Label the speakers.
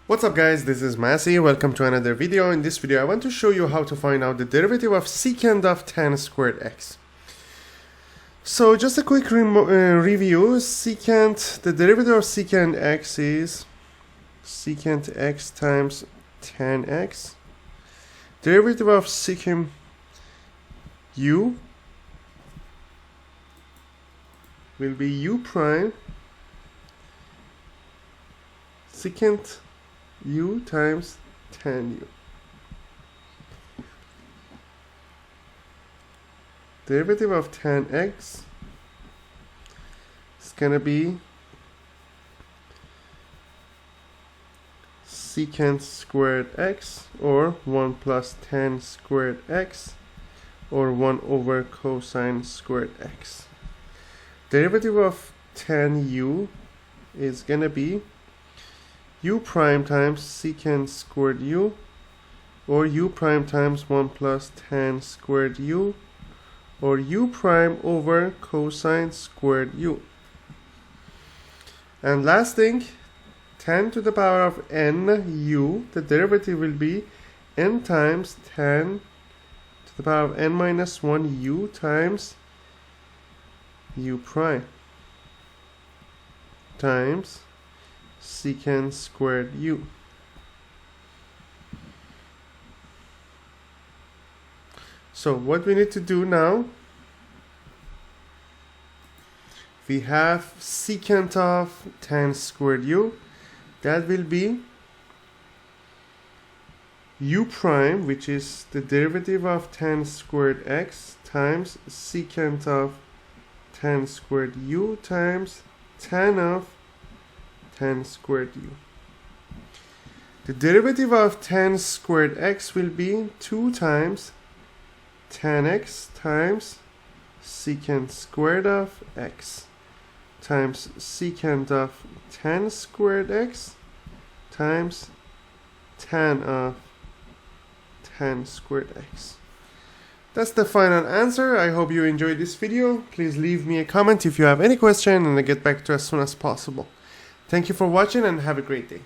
Speaker 1: What's up guys, this is Massey. Welcome to another video. In this video I want to show you how to find out the derivative of secant of tan squared x. So just a quick review. Secant, the derivative of secant x is secant x times tan x. Derivative of secant u will be u prime secant u times tan u. Derivative of tan x is gonna be secant squared x, or 1 plus tan squared x, or 1 over cosine squared x. Derivative of tan u is gonna be u prime times secant squared u, or u prime times 1 plus tan squared u, or u prime over cosine squared u. And last thing, tan to the power of n u, the derivative will be n times tan to the power of n minus 1 u times u prime times secant squared u. So what we need to do now, we have secant of tan squared u, that will be u prime, which is the derivative of tan squared x, times secant of tan squared u times tan of tan squared u. The derivative of tan squared x will be 2 times tan x times secant squared of x times secant of tan squared x times tan of tan squared x. That's the final answer. I hope you enjoyed this video. Please leave me a comment if you have any question, and I'll get back to you as soon as possible. Thank you for watching and have a great day.